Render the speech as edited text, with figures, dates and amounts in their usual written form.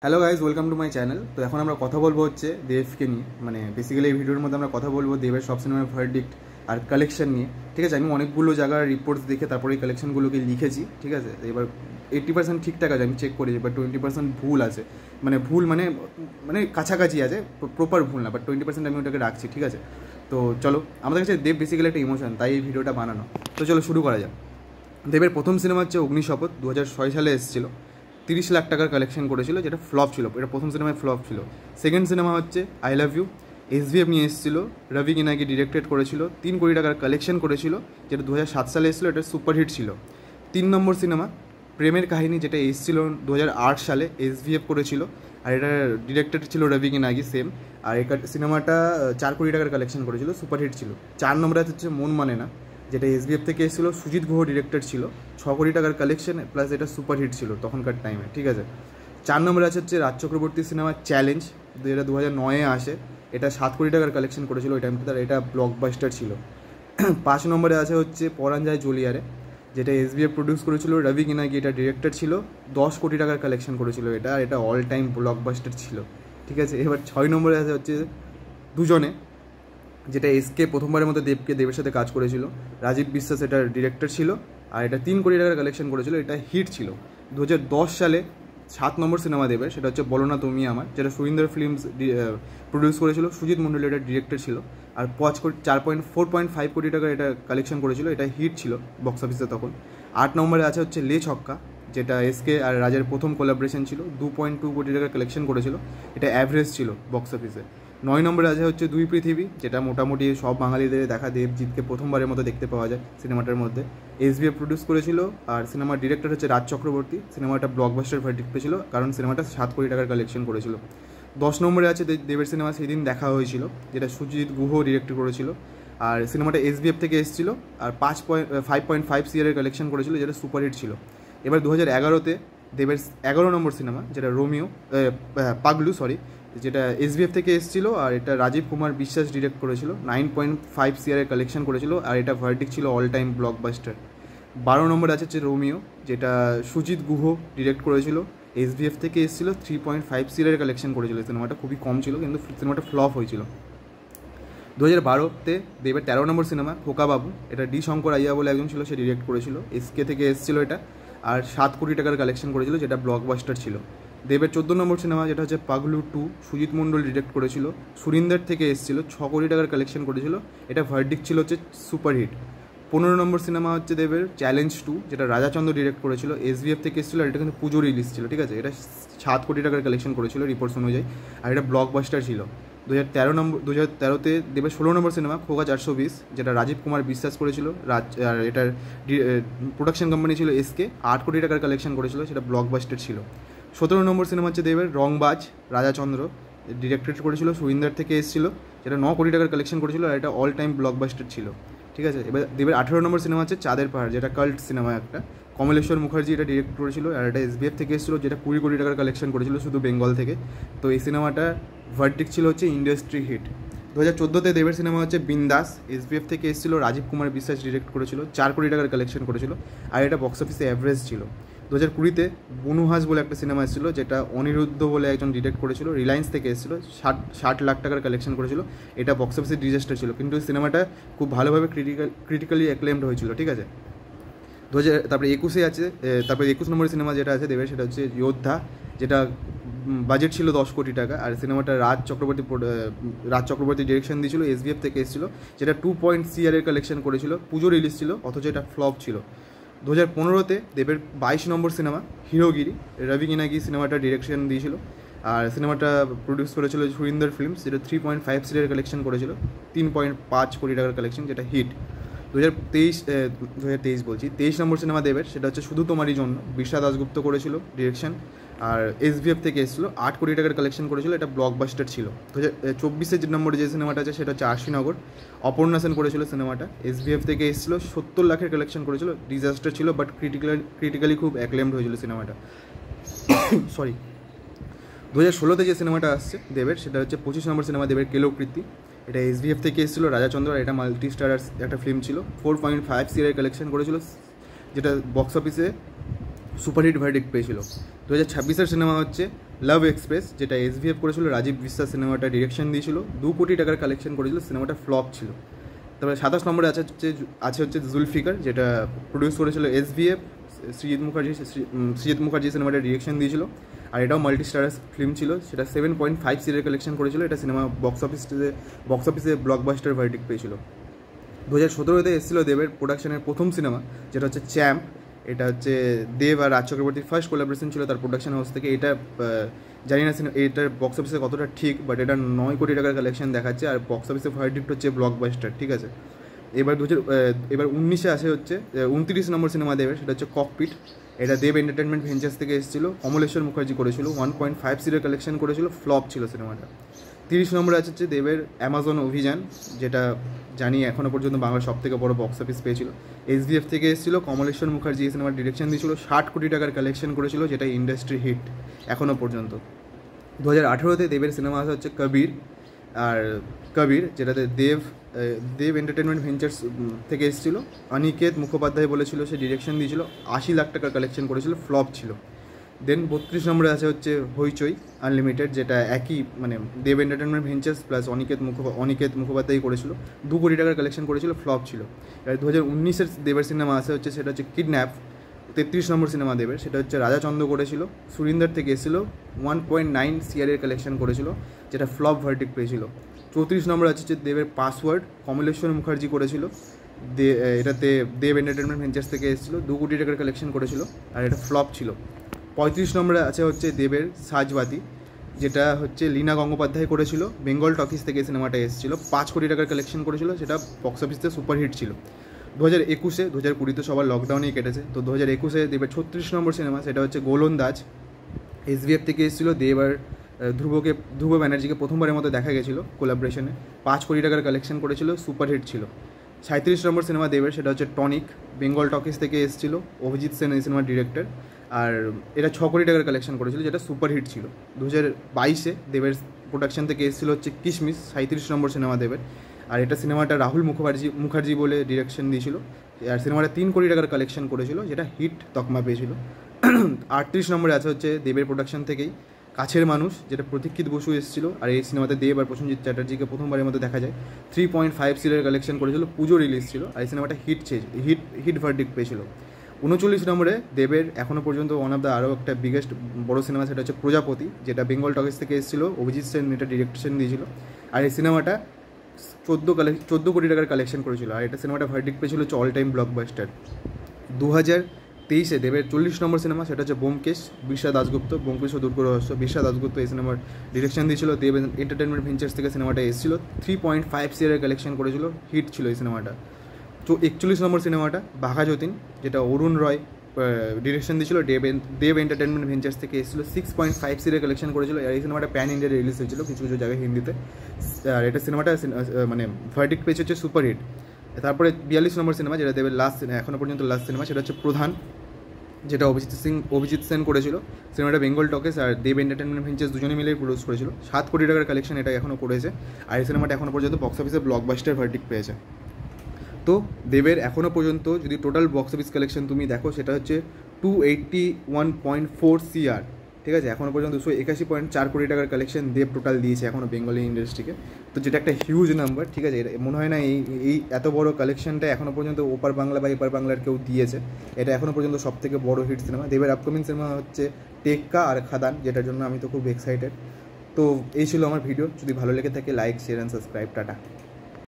Hello guys, welcome to my channel. তো এখন আমরা কথা বলবো হচ্ছে দেবকে নিয়ে, মানে বেসিক্যালি এই ভিডিওর মধ্যে আমরা কথা বলবো দেবের সব সিনেমার ভার্ডিক্ট আর কালেকশন নিয়ে। ঠিক আছে, আমি অনেকগুলো জায়গার রিপোর্টস দেখে তারপরে এই কালেকশনগুলোকে লিখেছি। ঠিক আছে, এবার 80% ঠিকঠাক আছে, আমি চেক করেছি, বাট 20% ভুল আছে। মানে ভুল মানে মানে কাছাকাছি আছে, প্রপার ভুল না, বাট 20% আমি ওটাকে রাখছি। ঠিক আছে, তো চলো, আমাদের কাছে দেব বেসিক্যালি একটা ইমোশন, তাই এই ভিডিওটা বানানো। তো চলো শুরু করা যাক। দেবের প্রথম সিনেমা হচ্ছে অগ্নিশপথ, 2006 সালে এসেছিলো। 30 লাখ টাকার কালেকশন করেছিল, যেটা ফ্লপ ছিল, এটা প্রথম সিনেমায় ফ্লপ ছিল। সেকেন্ড সিনেমা হচ্ছে আই লাভ ইউ, SVF নিয়ে এসেছিলো, রবি কিনাকি ডিরেক্টেড করেছিল, 3 কোটি টাকার কালেকশন করেছিল, যেটা 2007 সালে এসেছিলো, এটা সুপারহিট ছিল। 3 নম্বর সিনেমা প্রেমের কাহিনী, যেটা এসেছিল 2008 সালে, SVF করেছিল, আর এটা ডিরেক্টেড ছিল রবি কিনাকি সেম। আর এই সিনেমাটা 4 কোটি টাকার কালেকশন করেছিল, সুপারহিট ছিল। 4 নম্বরে হচ্ছে মন মানে না, যেটা SBF থেকে এসেছিলো, সুজিত গুহ ডিরেক্টর ছিল, 6 কোটি টাকার কালেকশন, প্লাস এটা সুপারহিট ছিল তখনকার টাইমে। ঠিক আছে, 4 নম্বরে আছে হচ্ছে রাজ চক্রবর্তী সিনেমা চ্যালেঞ্জ, যেটা 2009-এ আসে, এটা 7 কোটি টাকার কালেকশন করেছিল ওই টাইমটা, তার এটা ব্লকবাস্টার ছিল। 5 নম্বরে আছে হচ্ছে পরাণ যায় জলিয়ারে, যেটা SBF প্রডিউস করেছিল, রবি কিনাকি এটা ডিরেক্টর ছিল, 10 কোটি টাকার কালেকশন করেছিল, এটা অল টাইম ব্লকবাস্টার ছিল। ঠিক আছে, এবার 6 নম্বরে আছে হচ্ছে দুজনে, যেটা SK প্রথমবারের মতো দেবের সাথে কাজ করেছিল, রাজীব বিশ্বাস এটার ডিরেক্টর ছিল, আর এটা 3 কোটি টাকার কালেকশন করেছিল, এটা হিট ছিল। 2010 সালে 7 নম্বর সিনেমা দেবের, সেটা হচ্ছে বলো না তুমি আমার, যেটা সুরিন্দর ফিল্মস প্রডিউস করেছিল, সুজিত মণ্ডল এটার ডিরেক্টর ছিল, আর 4.5 কোটি টাকার এটা কালেকশন করেছিল, এটা হিট ছিল বক্স অফিসে তখন। 8 নম্বরে আছে হচ্ছে লে ছক্কা, যেটা SK আর রাজের প্রথম কোলাবোরেশন ছিল, 2.2 কোটি টাকার কালেকশন করেছিল, এটা অ্যাভারেজ ছিল বক্স অফিসে। 9 নম্বরে আছে হচ্ছে দুই পৃথিবী, যেটা মোটামুটি সব বাঙালিদের দেখা, দেবজিৎকে প্রথমবারের মতো দেখতে পাওয়া যায় সিনেমাটার মধ্যে। SBF প্রডিউস করেছিল, আর সিনেমার ডিরেক্টর হচ্ছে রাজ চক্রবর্তী। সিনেমাটা ব্লকবাস্টার ভার্ডিক্ট পেয়েছিল, কারণ সিনেমাটা 7 কোটি টাকার কালেকশন করেছিল। 10 নম্বরে আছে দেবের সিনেমা সেদিন দেখা হয়েছিল, যেটা সুজিত গুহ ডিরেক্ট করেছিল, আর সিনেমাটা SBF থেকে এসেছিল, আর 5.5 CR কালেকশন করেছিল, যেটা সুপারহিট ছিল। এবার 2011-তে দেবের 11 নম্বর সিনেমা, যেটা রোমিও পাগলু, যেটা SBF থেকে এসেছিলো, আর এটা রাজীব কুমার বিশ্বাস ডিরেক্ট করেছিল, 9.5 CR কালেকশন করেছিল, আর এটা ভার্ডিক্ট ছিল অল টাইম ব্লকবাস্টার। 12 নম্বরে আছে হচ্ছে রোমিও, যেটা সুজিত গুহ ডিরেক্ট করেছিল, SBF থেকে এসেছিলো, 3.5 CR কালেকশন করেছিল, সিনেমাটা খুবই কম ছিল, কিন্তু সিনেমাটা ফ্লপ হয়েছিল। 2012-তে দেবের 13 নম্বর সিনেমা খোকা বাবু, এটা ডি শঙ্কর আইয়া বলে একজন ছিল, সে ডিরেক্ট করেছিল, SK থেকে এসেছিলো এটা, আর 7 কোটি টাকার কালেকশন করেছিল, যেটা ব্লকবাস্টার ছিল। দেবের 14 নম্বর সিনেমা, যেটা হচ্ছে পাগলু 2, সুজিত মণ্ডল ডিরেক্ট করেছিল, সুরিন্দর থেকে এসেছিল, 6 কোটি টাকার কালেকশন করেছিল, এটা ভার্ডিক্ট ছিল হচ্ছে সুপারহিট। 15 নম্বর সিনেমা হচ্ছে দেবের চ্যালেঞ্জ 2, যেটা রাজাচন্দ্র ডিরেক্ট করেছিল, SBF থেকে এসেছিল, আর এটা কিন্তু পুজো রিলিজ ছিল। ঠিক আছে, এটা 7 কোটি টাকার কালেকশন করেছিল রিপোর্টস অনুযায়ী, আর এটা ব্লকবাস্টার ছিল। 2013-তে দেবের 16 নম্বর সিনেমা খোকা 420, যেটা রাজীব কুমার বিশ্বাস করেছিল, আর এটার প্রোডাকশন কোম্পানি ছিল SK, 8 কোটি টাকার কালেকশন করেছিল, সেটা ব্লকবাস্টার ছিল। 17 নম্বর সিনেমা হচ্ছে দেবের রংবাজ, রাজাচন্দ্র ডিরেক্টেড করেছিল, সুরিন্দর থেকে এসেছিল, যেটা 9 কোটি টাকার কালেকশন করেছিল, আর এটা অল টাইম ব্লকবাস্টার ছিল। ঠিক আছে, এবার দেবের 18 নম্বর সিনেমা হচ্ছে চাঁদের পাহাড়, যেটা কাল্ট সিনেমা একটা, কমলেশ্বর মুখার্জি এটা ডিরেক্ট করেছিল, আর এটা SBF থেকে এসেছিলো, যেটা 20 কোটি টাকার কালেকশন করেছিল শুধু বেঙ্গল থেকে। তো এই সিনেমাটা ভার্ডিক্ট ছিল হচ্ছে ইন্ডাস্ট্রি হিট। 2014-তে দেবের সিনেমা হচ্ছে বিন্দাস, SBF থেকে এসেছিল, রাজীব কুমার বিশ্বাস ডিরেক্ট করেছিল, 4 কোটি টাকার কালেকশন করেছিল, আর এটা বক্স অফিসে অ্যাভারেজ ছিল। 2020-তে বনুহাস বলে একটা সিনেমা এসেছিলো, যেটা অনিরুদ্ধ বলে একজন ডিরেক্ট করেছিল, রিলায়েন্স থেকে এসেছিলো, 60 লাখ টাকার কালেকশন করেছিল, এটা বক্স অফিসে ডিজাস্টার ছিল, কিন্তু সিনেমাটা খুব ভালোভাবে ক্রিটিক্যালি অ্যাক্লেমড হয়েছিল। ঠিক আছে, তারপরে 21-এ আছে, তারপরে 21 নম্বরের সিনেমা যেটা আছে দেবের, সেটা হচ্ছে যোদ্ধা, যেটা বাজেট ছিল 10 কোটি টাকা, আর সিনেমাটা রাজ চক্রবর্তী ডিরেকশন দিয়েছিল, SBF থেকে এসেছিলো, যেটা 2 CR কালেকশন করেছিল, পুজো রিলিজ ছিল, অথচ এটা ফ্লপ ছিল। 2015-তে দেবের 22 নম্বর সিনেমা হিরোগিরি, রবি কিনাকি সিনেমাটা ডিরেকশন দিয়েছিল, আর সিনেমাটা প্রডিউস করেছিল সুরিন্দর ফিল্মস, যেটা 3.5 CR কালেকশন করেছিল, 3.5 কোটি টাকার কালেকশন, যেটা হিট। 23 নম্বর সিনেমা দেবের, সেটা হচ্ছে শুধু তোমারই জন্য, বিশা দাশগুপ্ত করেছিল ডিরেকশন, আর SBF থেকে এসেছিলো, 8 কোটি টাকার কালেকশন করেছিল, এটা ব্লকবাস্টার ছিল। 2024 নম্বরে যে সিনেমাটা আছে, সেটা হচ্ছে আশিনগর, অপর্ণা সেন করেছিল সিনেমাটা, SBF থেকে এসেছিলো, 70 লাখের কালেকশন করেছিল, ডিজাস্টার ছিল, বাট ক্রিটিক্যালি খুব অ্যাক্লেমড হয়েছিল সিনেমাটা। সরি, 2016-তে যে সিনেমাটা আসছে দেবের, সেটা হচ্ছে 25 নম্বর সিনেমা দেবের কেলোকৃতি, এটা SBF থেকে এসেছিলো, রাজাচন্দ্র, আর এটা মাল্টি স্টারার একটা ফিল্ম ছিল, 4.5 CR কালেকশন করেছিল, যেটা বক্স অফিসে সুপারহিট ভার্ডিক্ট পেয়েছিল। 2026-এর সিনেমা হচ্ছে লাভ এক্সপ্রেস, যেটা SVF করেছিল, রাজীব বিশ্বাস সিনেমাটা ডিরেকশন দিয়েছিল, 2 কোটি টাকার কালেকশন করেছিল, সিনেমাটা ফ্লপ ছিল। তারপরে 27 নম্বরে আছে জুলফিকার, যেটা প্রডিউস করেছিল SVF, সৃজিত মুখার্জি সিনেমাটা ডিরেকশন দিয়েছিল, আর এটাও মাল্টি স্টারার ফিল্ম ছিল। সেটা 7.5 সিরিয়ার কালেকশন করেছিল। এটা সিনেমা বক্স অফিসে ব্লকবাস্টার ভার্ডিক্ট পেয়েছিল। 2017-তে এসেছিল দেবের প্রোডাকশনের প্রথম সিনেমা, যেটা হচ্ছে চ্যাম্প। এটা হচ্ছে দেব আর রাজ চক্রবর্তীর ফার্স্ট কোলাবোরেশন ছিল তার প্রোডাকশন হাউস থেকে। এটা জানি না এটার বক্স অফিসে কতটা ঠিক, বাট এটা 9 কোটি টাকার কালেকশন দেখাচ্ছে, আর বক্স অফিসে ভার্ডিক্ট হচ্ছে ব্লকবাস্টার, ঠিক আছে। এবার 2019-এ আসে হচ্ছে 29 নম্বর সিনেমা দেবের, সেটা হচ্ছে ককপিট। এটা দেব এন্টারটেনমেন্ট ভেঞ্চার্স থেকে এসেছিলো, কমলেশ্বর মুখার্জি করেছিল, 1.5 সিরিয়ার কালেকশন করেছিল, ফ্লপ ছিল সিনেমাটা। 30 নম্বরে আছে হচ্ছে দেবের অ্যামাজন অভিযান, যেটা জানি এখনও পর্যন্ত বাংলার সব থেকে বড় বক্স অফিস পেয়েছিল। SVF থেকে এসেছিলো, কমলেশ্বর মুখার্জি এই সিনেমার ডিরেকশন দিয়েছিল, 60 কোটি টাকার কালেকশন করেছিল, যেটা ইন্ডাস্ট্রি হিট এখনও পর্যন্ত। 2018-তে দেবের সিনেমা আসা হচ্ছে কবির, আর কবির যেটাতে দেব এন্টারটেনমেন্ট ভেঞ্চার্স থেকে এসেছিলো, অনিকেত মুখোপাধ্যায় বলেছিল, সে ডিরেকশন দিয়েছিল, 80 লাখ টাকার কালেকশন করেছিল, ফ্লপ ছিল। দেন 32 নম্বরে আছে হচ্ছে হইচই আনলিমিটেড, যেটা একই মানে Dev entertainment ventures plus Aniket Mukhopadhyay করেছিল, 2 কোটি টাকার কালেকশন করেছিল, ফ্লপ ছিল। এবার 2019-এর দেবের সিনেমা আসে হচ্ছে, সেটা হচ্ছে কিডন্যাপ, 33 নম্বর সিনেমা দেবের, সেটা হচ্ছে রাজা চন্দ্র করেছিল, সুরিন্দর থেকে এসেছিলো, 1.9 সিআরের কালেকশন করেছিল, যেটা ফ্লপ ভার্ডিক্ট পেয়েছিল। 34 নম্বর আছে হচ্ছে দেবের পাসওয়ার্ড, কমলেশ্বর মুখার্জি করেছিল, এটাতে দেব এন্টারটেনমেন্ট ভেঞ্চার্স থেকে এসেছিলো, 2 কোটি টাকার কালেকশন করেছিল, আর এটা ফ্লপ ছিল। 35 নম্বরে আছে হচ্ছে দেবের সাজবাতি, যেটা হচ্ছে লীনা গঙ্গোপাধ্যায় করেছিল, বেঙ্গল টকিজ থেকে সিনেমাটা এসেছিলো, 5 কোটি টাকার কালেকশন করেছিল, সেটা বক্স অফিসে সুপারহিট ছিল। 2021-এ, 2020 তো সবার লকডাউনেই কেটেছে, তো 2021-এ দেবের 36 নম্বর সিনেমা, সেটা হচ্ছে গোলন্দাজ। SVF থেকে এসেছিলো, দেব আর ধ্রুব ব্যানার্জিকে প্রথমবারের মতো দেখা গেছিলো কোলাবোরেশনে, 5 কোটি টাকার কালেকশন করেছিল, সুপারহিট ছিল। 37 নম্বর সিনেমা দেবের, সেটা হচ্ছে টনিক, বেঙ্গল টকিজ থেকে এসেছিলো, অভিজিৎ সেন এই সিনেমার ডিরেক্টর, আর এটা 6 কোটি টাকার কালেকশন করেছিল, যেটা সুপারহিট ছিল। 2022-এ দেবের প্রোডাকশন থেকে এসেছিলো হচ্ছে কিশমিশ, 37 নম্বর সিনেমা দেবের, আর এটা সিনেমাটা রাহুল মুখার্জি বলে ডিরেকশন দিয়েছিল, আর সিনেমাটা 3 কোটি টাকার কালেকশন করেছিল, যেটা হিট তকমা পেয়েছিল। 38 নম্বরে আছে হচ্ছে দেবের প্রোডাকশন থেকেই কাছের মানুষ, যেটা প্রতীক্ষিত বসু এসেছিলো, আর এই সিনেমাতে দেব আর প্রসেনজিৎ চ্যাটার্জিকে প্রথমবারের মতো দেখা যায়, 3.5 সিরিয়ার কালেকশন করেছিল, পুজো রিলিজ ছিল, আর এই সিনেমাটা হিট ভার্ডিক্ট পেয়েছিল। 39 নম্বরে দেবের এখনও পর্যন্ত ওয়ান অফ দ্য আরও একটা বিগেস্ট বড় সিনেমা, সেটা হচ্ছে প্রজাপতি, যেটা বেঙ্গল টকিজ থেকে এসেছিলো, অভিজিৎ সেন এটা ডিরেকশন দিয়েছিল, আর এই সিনেমাটা 14 কোটি টাকার কালেকশন করেছিল, আর এটা সিনেমাটা ভার্ডিক্ট পেয়েছিল হচ্ছে অল টাইম ব্লকবাস্টার। 2023-এ দেবের 40 নম্বর সিনেমা, সেটা হচ্ছে ব্যোমকেশ, বিশ্বা দাশগুপ্ত, ব্যোমকেশ ও দুর্গ রহস্য, বিশ্বা দাশগুপ্ত এই সিনেমার ডিরেকশন দিয়েছিল, দেব এন্টারটেনমেন্ট ভেঞ্চার্স থেকে সিনেমাটা এসেছিল, 3.5 সিআরের কালেকশন করেছিল, হিট ছিল এই সিনেমাটা। তো 41 নম্বর সিনেমাটা বাঘা যতীন, যেটা অরুণ রয় ডিরেকশন দিয়েছিল, দেব এন্টারটেনমেন্ট ভেঞ্চার্স থেকে এসেছিলো, 6.5 সিরিয়ার কালেকশন করেছিল, আর এই সিনেমাটা প্যান ইন্ডিয়া রিলিজ হয়েছিল কিছু কিছু জায়গায় হিন্দিতে, আর এটা সিনেমাটা মানে ভার্ডিক্ট পেয়েছে হচ্ছে সুপারহিট। তারপরে 42 নম্বর সিনেমা, যেটা দেবের এখনও পর্যন্ত লাস্ট সিনেমা, সেটা হচ্ছে প্রধান, যেটা অভিজিৎ সেন করেছিল, সিনেমাটা বেঙ্গল টকিজ আর দেব এন্টারটেনমেন্ট ভেঞ্চার্স দুজনে মিলেই প্রডিউস করেছিল, 7 কোটি টাকার কালেকশন এটা এখনও করেছে, আর এই সিনেমাটা এখনও পর্যন্ত বক্স অফিসে ব্লকবাস্টার ভার্ডিক্ট পেয়েছে। তো দেবের এখনও পর্যন্ত যদি টোটাল বক্স অফিস কালেকশন তুমি দেখো, সেটা হচ্ছে 281.4 CR, ঠিক আছে। এখনও পর্যন্ত 281.4 কোটি টাকার কালেকশন দেব টোটাল দিয়েছে এখনও বেঙ্গলি ইন্ডাস্ট্রিকে, তো যেটা একটা হিউজ নাম্বার, ঠিক আছে। এটা মনে হয় না এই এত বড় কালেকশনটা এখনও পর্যন্ত ওপার বাংলা বা এপার বাংলার কেউ দিয়েছে। এটা এখনও পর্যন্ত সব থেকে বড় হিট সিনেমা। দেবের আপকামিং সিনেমা হচ্ছে টেক্কা আর খাদান, যেটার জন্য আমি তো খুব এক্সাইটেড। তো এই ছিল আমার ভিডিও, যদি ভালো লেগে থাকে like, share and subscribe. Tata.